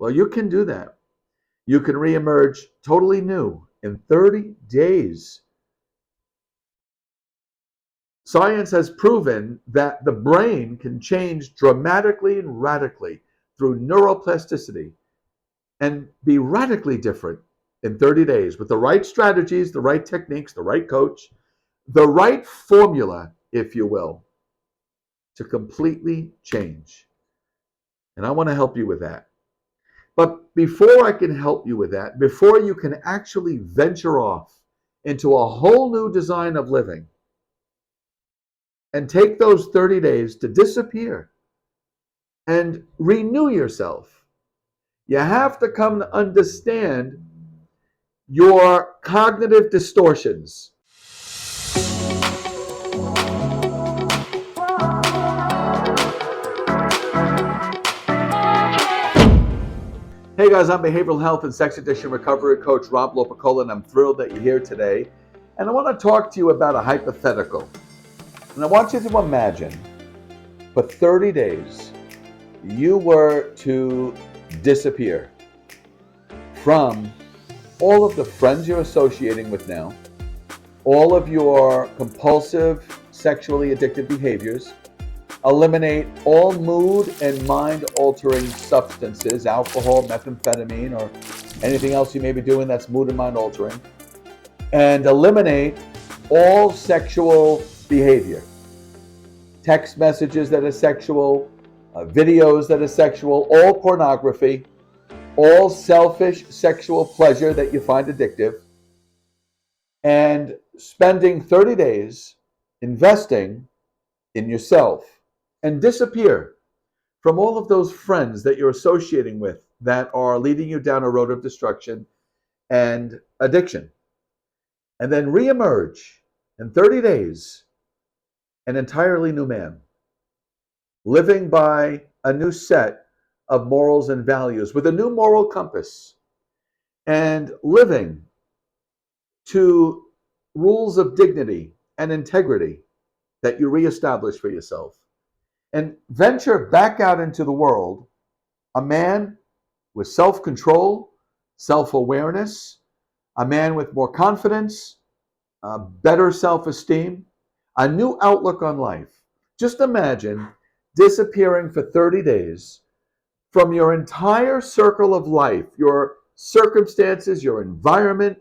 Well, you can do that. You can reemerge totally new in 30 days. Science has proven that the brain can change dramatically and radically through neuroplasticity and be radically different in 30 days with the right strategies, the right techniques, the right coach, the right formula, if you will, to completely change. And I want to help you with that. But before I can help you with that, before you can actually venture off into a whole new design of living and take those 30 days to disappear and renew yourself, you have to come to understand your cognitive distortions. Hey guys, I'm behavioral health and sex addiction recovery coach Rob Lopicola, and I'm thrilled that you're here today. And I want to talk to you about a hypothetical. And I want you to imagine for 30 days you were to disappear from all of the friends you're associating with now, all of your compulsive, sexually addicted behaviors, eliminate all mood and mind-altering substances, alcohol, methamphetamine, or anything else you may be doing that's mood and mind-altering, and eliminate all sexual behavior. Text messages that are sexual, videos that are sexual, all pornography, all selfish sexual pleasure that you find addictive, and spending 30 days investing in yourself, and disappear from all of those friends that you're associating with that are leading you down a road of destruction and addiction. And then reemerge in 30 days, an entirely new man, living by a new set of morals and values with a new moral compass, and living to rules of dignity and integrity that you reestablish for yourself. And venture back out into the world, a man with self-control, self-awareness, a man with more confidence, better self-esteem, a new outlook on life. Just imagine disappearing for 30 days from your entire circle of life, your circumstances, your environment,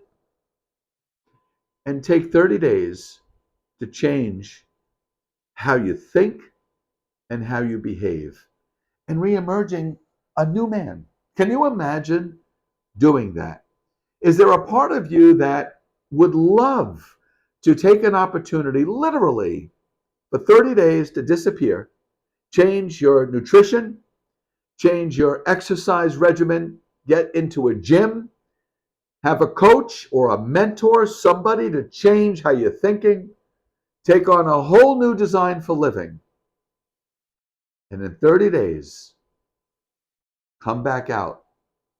and take 30 days to change how you think and how you behave, and re-emerging a new man. Can you imagine doing that? Is there a part of you that would love to take an opportunity, literally, for 30 days to disappear, change your nutrition, change your exercise regimen, get into a gym, have a coach or a mentor, somebody to change how you're thinking, take on a whole new design for living, and in 30 days, come back out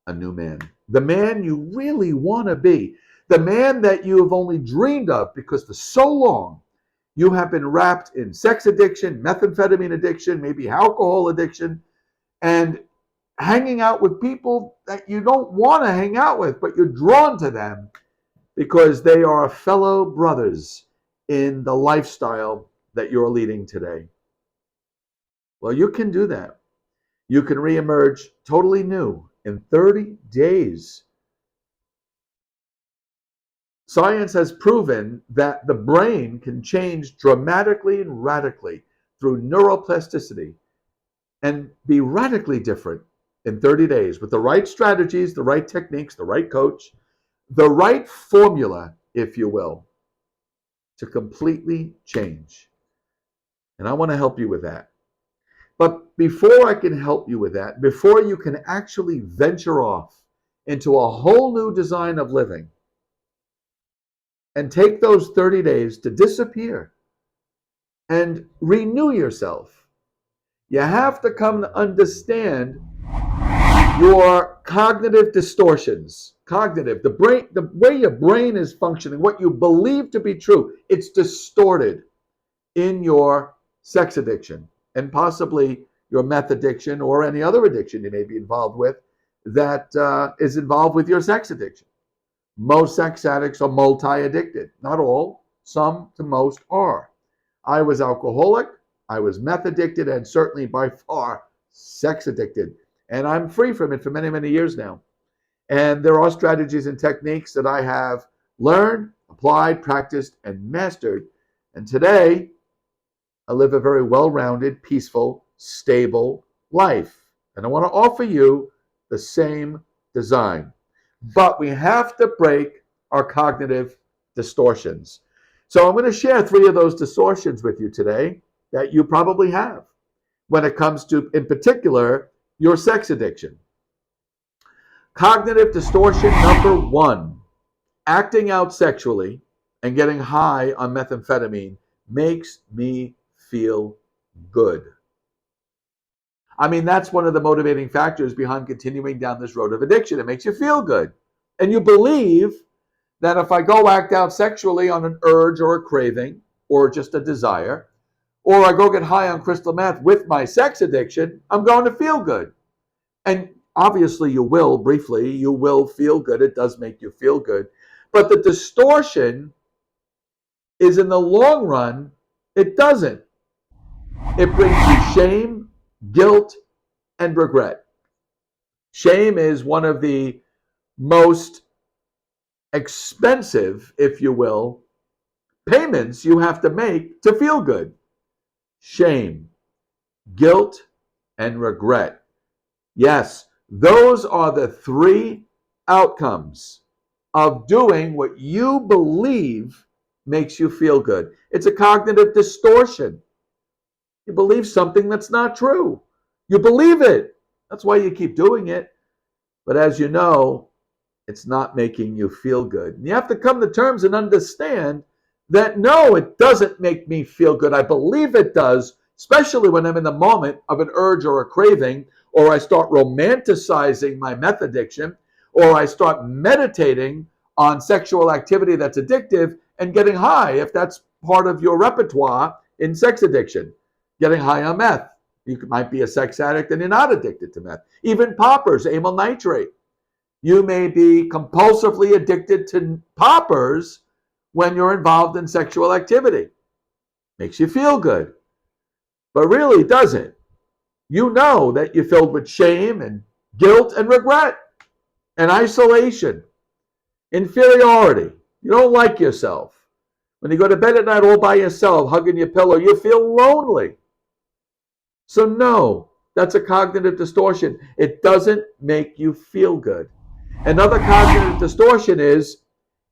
a new man. The man you really want to be. The man that you have only dreamed of because for so long you have been wrapped in sex addiction, methamphetamine addiction, maybe alcohol addiction, and hanging out with people that you don't want to hang out with, but you're drawn to them because they are fellow brothers in the lifestyle that you're leading today. Well, you can do that. You can reemerge totally new in 30 days. Science has proven that the brain can change dramatically and radically through neuroplasticity and be radically different in 30 days with the right strategies, the right techniques, the right coach, the right formula, if you will, to completely change. And I want to help you with that. But before I can help you with that, before you can actually venture off into a whole new design of living and take those 30 days to disappear and renew yourself, you have to come to understand your cognitive distortions. Cognitive, the brain, the way your brain is functioning, what you believe to be true, it's distorted in your sex addiction and possibly your meth addiction or any other addiction you may be involved with that is involved with your sex addiction. Most sex addicts are multi-addicted. Not all, some to most are. I was alcoholic, I was meth addicted, and certainly by far sex addicted. And I'm free from it for many, many years now. And there are strategies and techniques that I have learned, applied, practiced, and mastered. And today, I live a very well-rounded, peaceful, stable life. And I want to offer you the same design. But we have to break our cognitive distortions. So I'm going to share 3 of those distortions with you today that you probably have when it comes to, in particular, your sex addiction. Cognitive distortion number 1, acting out sexually and getting high on methamphetamine makes me feel good. I mean, that's one of the motivating factors behind continuing down this road of addiction. It makes you feel good. And you believe that if I go act out sexually on an urge or a craving or just a desire, or I go get high on crystal meth with my sex addiction, I'm going to feel good. And obviously you will, briefly, you will feel good. It does make you feel good. But the distortion is in the long run, it doesn't. It brings you shame, guilt, and regret. Shame is one of the most expensive, if you will, payments you have to make to feel good. Shame, guilt, and regret. Yes, those are the 3 outcomes of doing what you believe makes you feel good. It's a cognitive distortion. You believe something that's not true. You believe it. That's why you keep doing it. But as you know, it's not making you feel good. And you have to come to terms and understand that no, it doesn't make me feel good. I believe it does, especially when I'm in the moment of an urge or a craving, or I start romanticizing my meth addiction, or I start meditating on sexual activity that's addictive and getting high, if that's part of your repertoire in sex addiction. Getting high on meth. You might be a sex addict and you're not addicted to meth. Even poppers, amyl nitrate. You may be compulsively addicted to poppers when you're involved in sexual activity. Makes you feel good, but really doesn't. You know that you're filled with shame and guilt and regret and isolation, inferiority. You don't like yourself. When you go to bed at night all by yourself, hugging your pillow, you feel lonely. So no, that's a cognitive distortion. It doesn't make you feel good. Another cognitive distortion is,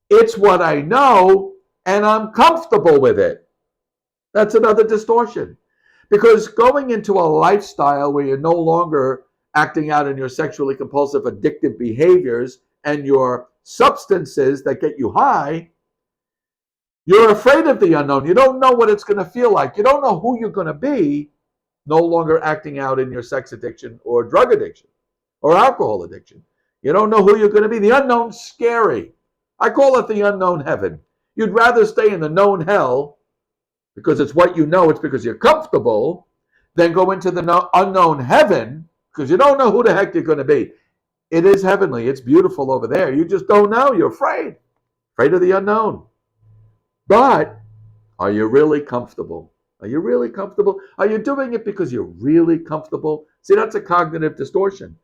it's what I know and I'm comfortable with it. That's another distortion. Because going into a lifestyle where you're no longer acting out in your sexually compulsive addictive behaviors and your substances that get you high, you're afraid of the unknown. You don't know what it's going to feel like. You don't know who you're going to be no longer acting out in your sex addiction or drug addiction or alcohol addiction. You don't know who you're going to be. The unknown's scary. I call it the unknown heaven. You'd rather stay in the known hell because it's what you know, it's because you're comfortable, than go into the unknown heaven because you don't know who the heck you're going to be. It is heavenly. It's beautiful over there. You just don't know. You're afraid of the unknown. But are you really comfortable? Are you really comfortable? Are you doing it because you're really comfortable? See, that's a cognitive distortion.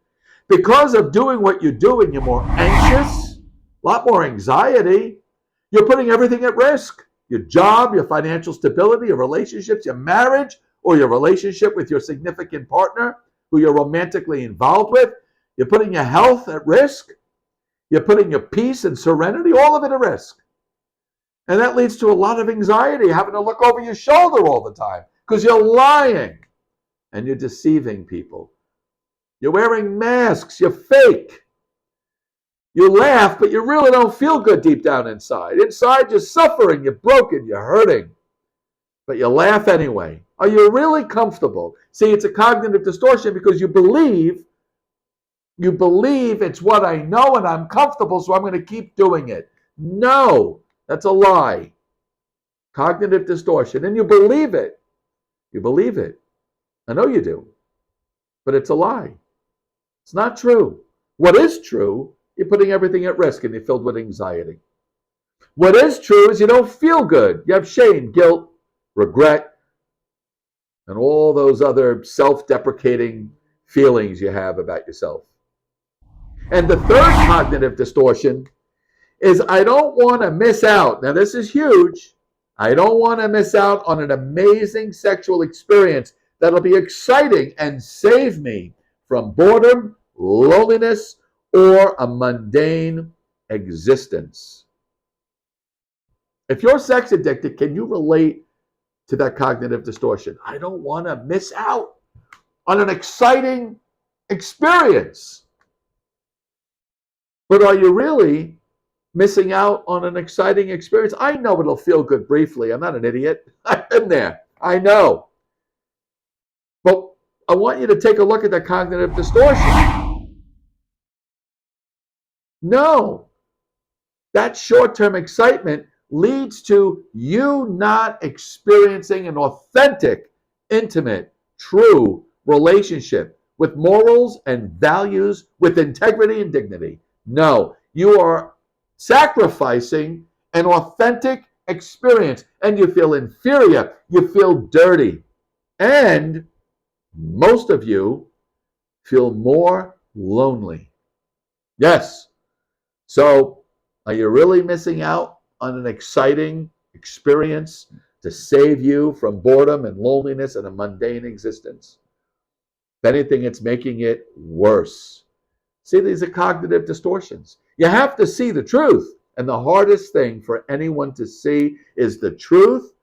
Because of doing what you're doing, you're more anxious, a lot more anxiety. You're putting everything at risk. Your job, your financial stability, your relationships, your marriage, or your relationship with your significant partner who you're romantically involved with. You're putting your health at risk. You're putting your peace and serenity, all of it at risk. And that leads to a lot of anxiety, having to look over your shoulder all the time because you're lying and you're deceiving people. You're wearing masks. You're fake. You laugh, but you really don't feel good deep down inside. Inside, you're suffering. You're broken. You're hurting. But you laugh anyway. Are you really comfortable? See, it's a cognitive distortion because you believe it's what I know and I'm comfortable, so I'm going to keep doing it. No. That's a lie. Cognitive distortion. And you believe it. You believe it. I know you do. But it's a lie. It's not true. What is true, you're putting everything at risk and you're filled with anxiety. What is true is you don't feel good. You have shame, guilt, regret, and all those other self-deprecating feelings you have about yourself. And the third cognitive distortion is I don't want to miss out. Now, this is huge. I don't want to miss out on an amazing sexual experience that'll be exciting and save me from boredom, loneliness, or a mundane existence. If you're sex addicted, can you relate to that cognitive distortion? I don't want to miss out on an exciting experience. But are you really missing out on an exciting experience? I know it'll feel good briefly. I'm not an idiot. I've been there. I know. But I want you to take a look at that cognitive distortion. No. That short-term excitement leads to you not experiencing an authentic, intimate, true relationship with morals and values, with integrity and dignity. No, you are sacrificing an authentic experience, and you feel inferior, you feel dirty, and most of you feel more lonely. Yes. So, are you really missing out on an exciting experience to save you from boredom and loneliness and a mundane existence? If anything, it's making it worse. See, these are cognitive distortions. You have to see the truth. And the hardest thing for anyone to see is the truth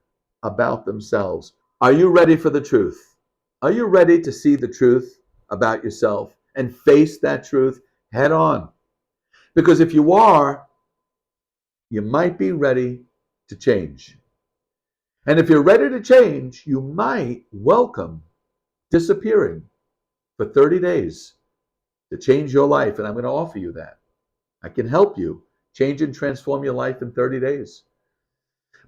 about themselves. Are you ready for the truth? Are you ready to see the truth about yourself and face that truth head on? Because if you are, you might be ready to change. And if you're ready to change, you might welcome disappearing for 30 days to change your life. And I'm going to offer you that. I can help you change and transform your life in 30 days.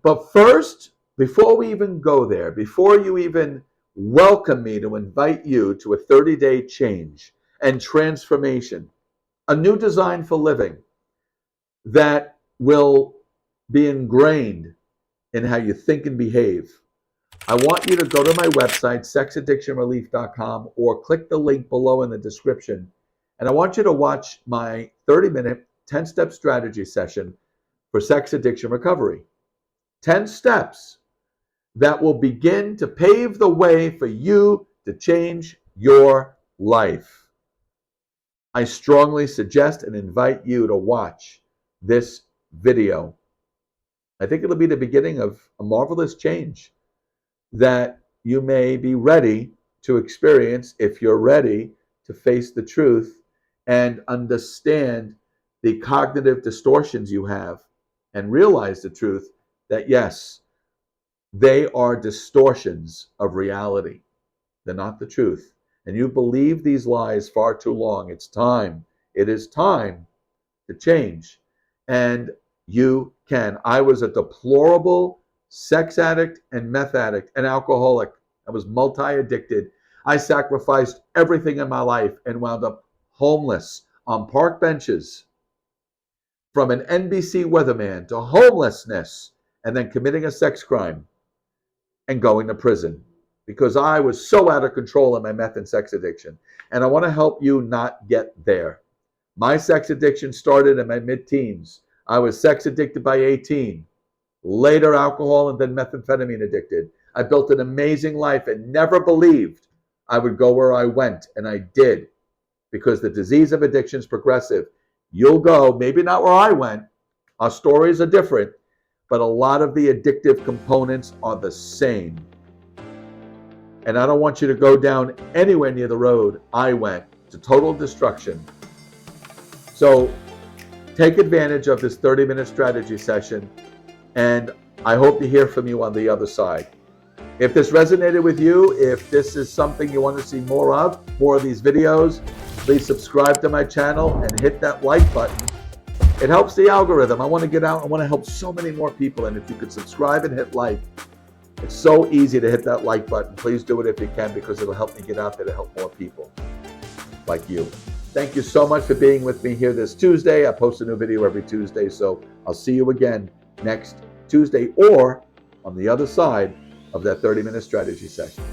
But first, before we even go there, before you even welcome me to invite you to a 30-day change and transformation, a new design for living that will be ingrained in how you think and behave, I want you to go to my website, sexaddictionrelief.com, or click the link below in the description. And I want you to watch my 30-minute 10-step strategy session for sex addiction recovery. 10 steps that will begin to pave the way for you to change your life. I strongly suggest and invite you to watch this video. I think it'll be the beginning of a marvelous change that you may be ready to experience if you're ready to face the truth and understand the cognitive distortions you have and realize the truth that, yes, they are distortions of reality. They're not the truth. And you believe these lies far too long. It's time. It is time to change. And you can. I was a deplorable sex addict and meth addict and alcoholic. I was multi-addicted. I sacrificed everything in my life and wound up homeless on park benches, from an NBC weatherman to homelessness, and then committing a sex crime and going to prison because I was so out of control in my meth and sex addiction. And I want to help you not get there. My sex addiction started in my mid-teens. I was sex addicted by 18, later alcohol, and then methamphetamine addicted. I built an amazing life and never believed I would go where I went, and I did, because the disease of addiction is progressive. You'll go, maybe not where I went. Our stories are different, but a lot of the addictive components are the same. And I don't want you to go down anywhere near the road I went, to total destruction. So take advantage of this 30-minute strategy session, and I hope to hear from you on the other side. If this resonated with you, if this is something you want to see more of these videos, please subscribe to my channel and hit that like button. It helps the algorithm. I want to get out. I want to help so many more people. And if you could subscribe and hit like, it's so easy to hit that like button. Please do it if you can, because it'll help me get out there to help more people like you. Thank you so much for being with me here this Tuesday. I post a new video every Tuesday, so I'll see you again next Tuesday or on the other side of that 30-minute strategy session.